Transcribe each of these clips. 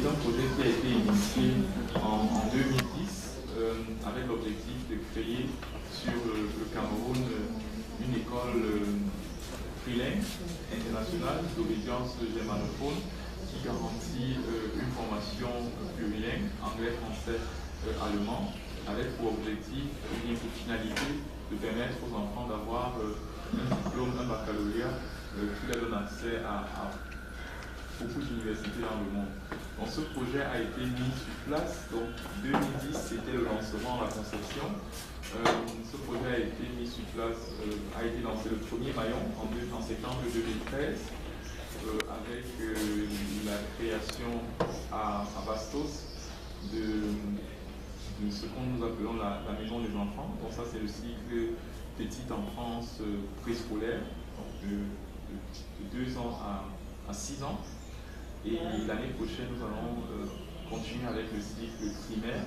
c'est un projet qui a été initié en 2010 avec l'objectif de créer sur le Cameroun une école trilingue internationale d'obédience germanophone qui garantit une formation plurilingue, anglais, français, allemand, avec pour objectif et pour finalité de permettre aux enfants d'avoir un diplôme, un baccalauréat qui leur donne accès à beaucoup d'universités dans le monde. Donc ce projet a été mis sur place. Donc 2010 c'était le lancement, la conception. Ce projet a été mis sur place, a été lancé le premier maillon en septembre 2013 avec la création à Bastos de ce que nous appelons la maison des enfants. Donc ça c'est le cycle petite enfance préscolaire, donc de 2 ans à 6 ans. Et l'année prochaine, nous allons continuer avec le cycle primaire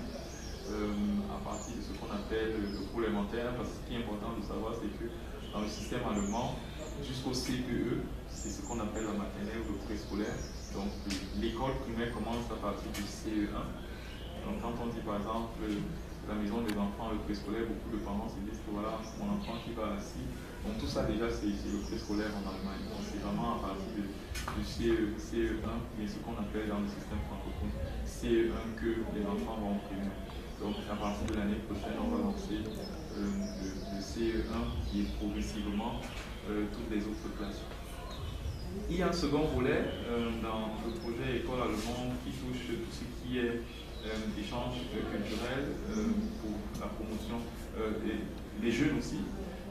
à partir de ce qu'on appelle le cours élémentaire. Parce que ce qui est important de savoir, c'est que dans le système allemand, jusqu'au CPE, c'est ce qu'on appelle la maternelle ou le préscolaire. Donc l'école primaire commence à partir du CE1. Donc quand on dit par exemple la maison des enfants, le préscolaire, beaucoup de parents se disent que voilà, mon enfant qui va assis. Donc tout ça déjà c'est le préscolaire en Allemagne. Donc c'est vraiment à partir du CE1, mais ce qu'on appelle dans le système francophone CE1 que les enfants vont primaire. Donc à partir de l'année prochaine, on va lancer le CE1 qui est progressivement toutes les autres classes. Il y a un second volet dans le projet École allemande qui touche tout ce qui est échange culturel pour la promotion des jeunes aussi.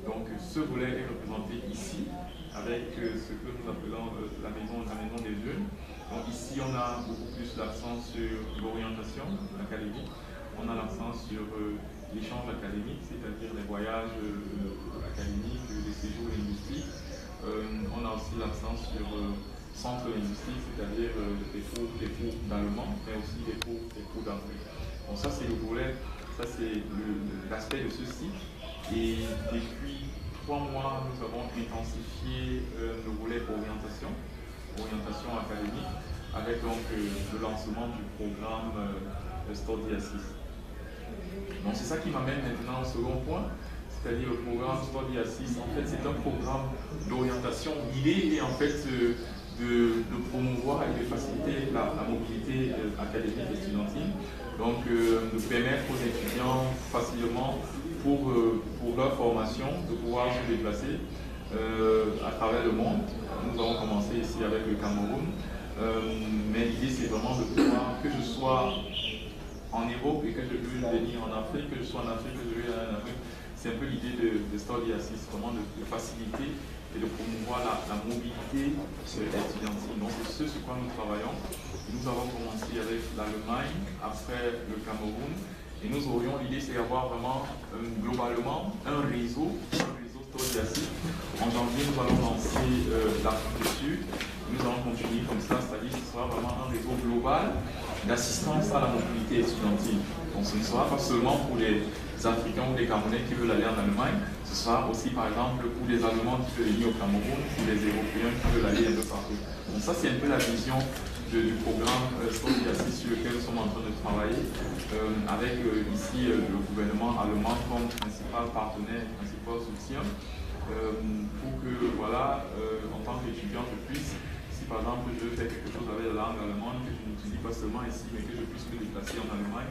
Donc ce volet est représenté ici avec ce que nous appelons la maison des jeunes. Donc ici on a beaucoup plus l'accent sur l'orientation académique, on a l'accent sur l'échange académique, c'est-à-dire les voyages académiques, les séjours linguistiques. On a aussi l'accent sur centre linguistique, c'est-à-dire des cours d'allemand, mais aussi des cours d'anglais. Donc ça c'est le volet, ça c'est l'aspect de ce site. Et depuis 3 mois, nous avons intensifié le volet orientation académique, avec donc le lancement du programme Study Assist. Donc c'est ça qui m'amène maintenant au second point, c'est-à-dire le programme Study Assist. En fait, c'est un programme d'orientation. L'idée est en fait de promouvoir et de faciliter la mobilité académique et studentine, donc de permettre aux étudiants facilement pour leur formation de pouvoir se déplacer à travers le monde. Nous avons commencé ici avec le Cameroun, mais l'idée c'est vraiment de pouvoir que je sois en Europe et que je veux venir en Afrique, que je sois en Afrique, que je veux aller en Afrique. C'est un peu l'idée de Study Assist, vraiment de faciliter et de promouvoir la mobilité étudiantine. Donc c'est ce sur quoi nous travaillons. Nous avons commencé avec l'Allemagne, après le Cameroun, et nous aurions l'idée, c'est d'avoir vraiment globalement un réseau Study Assist. En janvier, nous allons lancer l'Afrique du Sud. Nous allons continuer comme ça, c'est-à-dire que ce sera vraiment un réseau global d'assistance à la mobilité étudiantine. Donc ce ne sera pas seulement pour les Africains ou les Camerounais qui veulent aller en Allemagne, ce sera aussi par exemple pour les Allemands qui veulent venir au Cameroun, pour les Européens qui veulent aller un peu partout. Donc ça c'est un peu la vision du programme Study Assist sur lequel nous sommes en train de travailler, avec ici le gouvernement allemand comme principal partenaire, principal soutien, pour que voilà, en tant qu'étudiant je puisse, si par exemple je fais quelque chose avec la langue allemande, que je n'utilise pas seulement ici, mais que je puisse me déplacer en Allemagne,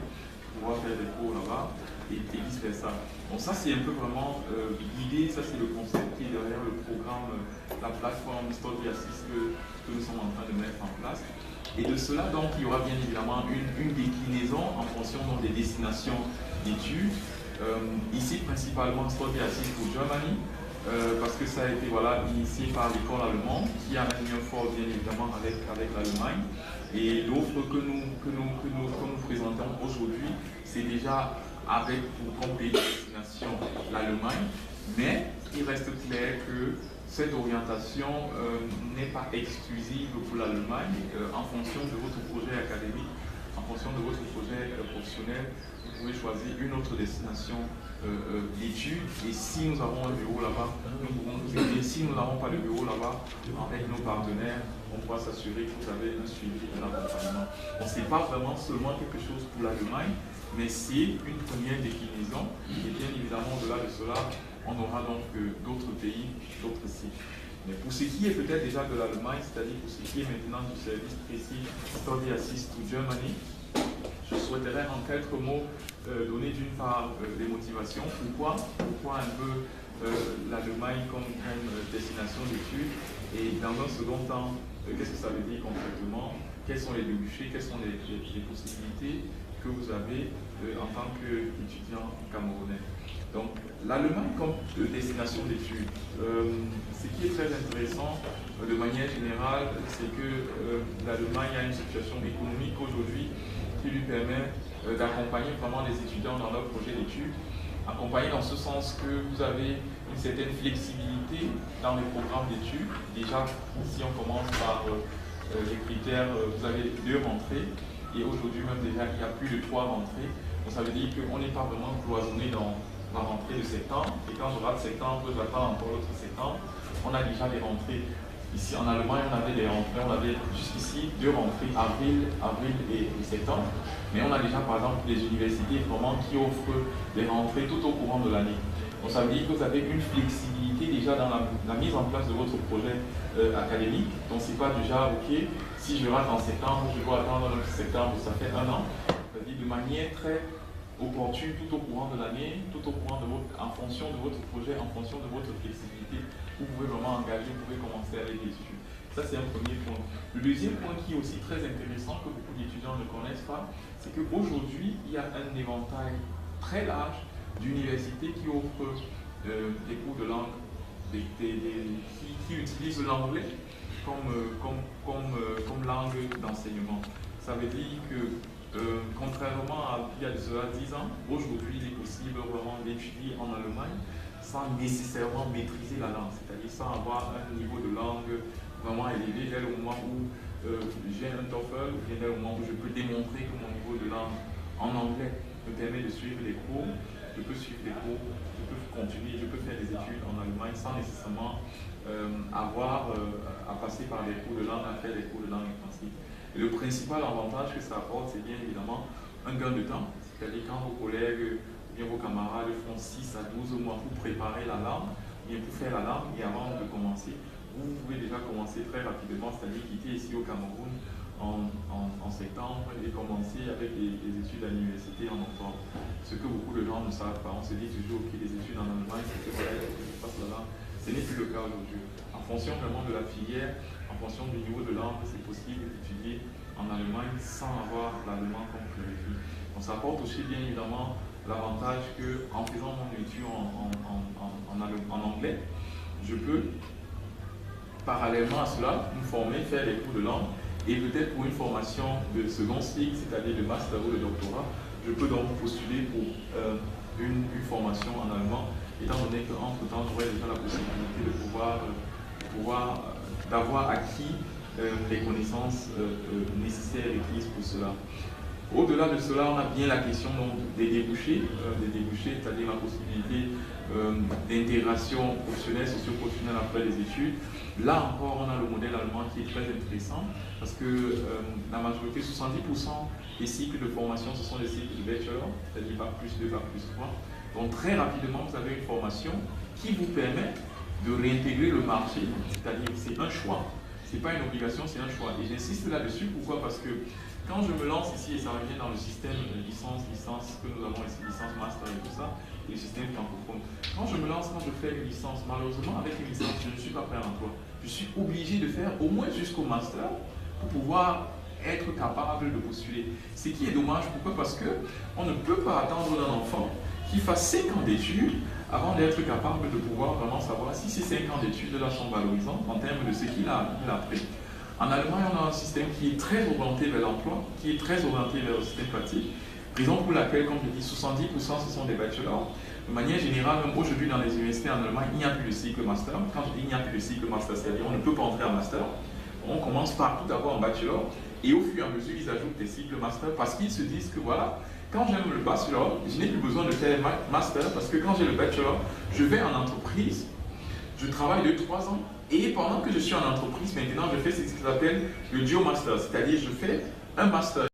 pouvoir faire des cours là-bas et vice versa. Donc ça c'est un peu vraiment l'idée, ça c'est le concept qui est derrière le programme, la plateforme Study Assist que nous sommes en train de mettre en place. Et de cela donc il y aura bien évidemment une déclinaison en fonction donc, des destinations d'études. Ici principalement Study Assist pour Germany, parce que ça a été voilà, initié par l'école allemande qui a un lien fort bien évidemment avec l'Allemagne. Et l'offre que nous présentons aujourd'hui, c'est déjà avec comme pays de destination l'Allemagne, mais il reste clair que cette orientation n'est pas exclusive pour l'Allemagne. En fonction de votre projet académique, en fonction de votre projet professionnel, vous pouvez choisir une autre destination d'études. Et si nous avons un bureau là-bas, nous pouvons vous aider. Si nous n'avons pas de bureau là-bas, avec nos partenaires, on pourra s'assurer que vous avez un suivi de l'accompagnement. Donc ce n'est pas vraiment seulement quelque chose pour l'Allemagne, mais c'est une première déclinaison. Et bien évidemment, au-delà de cela, on aura donc d'autres pays, d'autres sites. Mais pour ce qui est peut-être déjà de l'Allemagne, c'est-à-dire pour ce qui est maintenant du service précis Study Assist to Germany, je souhaiterais en quelques mots donner d'une part les motivations. Pourquoi un peu l'Allemagne comme destination d'études, et dans un second temps, qu'est-ce que ça veut dire concrètement, quels sont les débouchés, quelles sont les possibilités que vous avez en tant qu'étudiant camerounais. Donc, l'Allemagne comme destination d'études, ce qui est très intéressant de manière générale, c'est que l'Allemagne a une situation économique aujourd'hui qui lui permet d'accompagner vraiment les étudiants dans leur projet d'études, accompagner dans ce sens que vous avez une certaine flexibilité dans les programmes d'études. Déjà, si on commence par les critères, vous avez 2 rentrées, et aujourd'hui même déjà il y a plus de 3 rentrées. Donc ça veut dire qu'on n'est pas vraiment cloisonné dans la rentrée de septembre, et quand je rate septembre, je n'attends encore l'autre septembre. On a déjà des rentrées. Ici en Allemagne, on avait des rentrées, on avait jusqu'ici 2 rentrées, avril et septembre. Mais on a déjà par exemple des universités vraiment qui offrent des rentrées tout au courant de l'année. Donc ça veut dire que vous avez une flexibilité déjà dans la mise en place de votre projet académique. Donc c'est pas du genre, ok, si je rate en septembre, je dois attendre le septembre, ça fait 1 an. C'est-à-dire de manière très opportune tout au courant de l'année, tout au courant en fonction de votre projet, en fonction de votre flexibilité. Vous pouvez vraiment engager, vous pouvez commencer avec les études. Ça, c'est un premier point. Le deuxième point qui est aussi très intéressant, que beaucoup d'étudiants ne connaissent pas, c'est qu'aujourd'hui, il y a un éventail très large d'universités qui offrent des cours de langue, qui utilisent l'anglais comme langue d'enseignement. Ça veut dire que, contrairement à il y a de cela 10 ans, aujourd'hui, il est possible vraiment d'étudier en Allemagne sans nécessairement maîtriser la langue, c'est-à-dire sans avoir un niveau de langue vraiment élevé dès le moment où j'ai un TOEFL, dès le moment où je peux démontrer que mon niveau de langue en anglais me permet de suivre les cours, je peux suivre les cours, je peux continuer, je peux faire des études en Allemagne sans nécessairement avoir à passer par des cours de langue, à faire des cours de langue intensive. Et le principal avantage que ça apporte, c'est bien évidemment un gain de temps, c'est-à-dire quand vos collègues bien vos camarades font 6 à 12 mois pour préparer la langue, bien pour faire la langue, et avant de commencer, vous pouvez déjà commencer très rapidement, c'est-à-dire quitter ici au Cameroun en septembre et commencer avec les études à l'université en octobre. Ce que beaucoup de gens ne savent pas, on se dit toujours que les études en Allemagne, c'est que voilà, je passe la langue. Ce n'est plus le cas aujourd'hui. En fonction vraiment de la filière, en fonction du niveau de langue, c'est possible d'étudier en Allemagne sans avoir l'allemand comme prérequis. Donc ça apporte aussi bien évidemment l'avantage qu'en faisant mon étude en anglais, je peux, parallèlement à cela, me former, faire des cours de langue, et peut-être pour une formation de second cycle, c'est-à-dire de master ou de doctorat, je peux donc postuler pour une formation en allemand, étant donné qu'entre-temps, j'aurai déjà la possibilité d'avoir acquis les connaissances nécessaires et requises pour cela. Au-delà de cela, on a bien la question donc, des débouchés, c'est-à-dire la possibilité d'intégration professionnelle, socio-professionnelle après les études. Là encore, on a le modèle allemand qui est très intéressant parce que la majorité, 70% des cycles de formation, ce sont des cycles de bachelor, c'est-à-dire Bac plus 2, Bac plus 3. Donc très rapidement, vous avez une formation qui vous permet de réintégrer le marché, c'est-à-dire c'est un choix. Ce n'est pas une obligation, c'est un choix. Et j'insiste là-dessus, pourquoi? Parce que quand je me lance ici, et ça revient dans le système licence que nous avons ici, licence, master et tout ça, et le système francophone. Quand je me lance, quand je fais une licence, malheureusement, avec une licence, je ne suis pas prêt à l'emploi. Je suis obligé de faire au moins jusqu'au master pour pouvoir être capable de postuler. Ce qui est dommage, pourquoi? Parce qu'on ne peut pas attendre d'un enfant qui fasse 5 ans d'études avant d'être capable de pouvoir vraiment savoir si ces 5 ans d'études là sont valorisants en termes de ce qu'il a appris. En Allemagne, on a un système qui est très orienté vers l'emploi, qui est très orienté vers le système pratique, raison pour laquelle, comme je dis, 70% ce sont des bachelors. De manière générale, même aujourd'hui dans les universités en Allemagne, il n'y a plus de cycle master. Quand je dis il n'y a plus de cycle master, c'est-à-dire on ne peut pas entrer en master. On commence par tout d'abord en bachelor et au fur et à mesure, ils ajoutent des cycles master parce qu'ils se disent que voilà, quand j'aime le bachelor, je n'ai plus besoin de faire master parce que quand j'ai le bachelor, je vais en entreprise, je travaille 2-3 ans Et pendant que je suis en entreprise, maintenant, je fais ce qu'ils appellent le dual master, c'est-à-dire je fais un master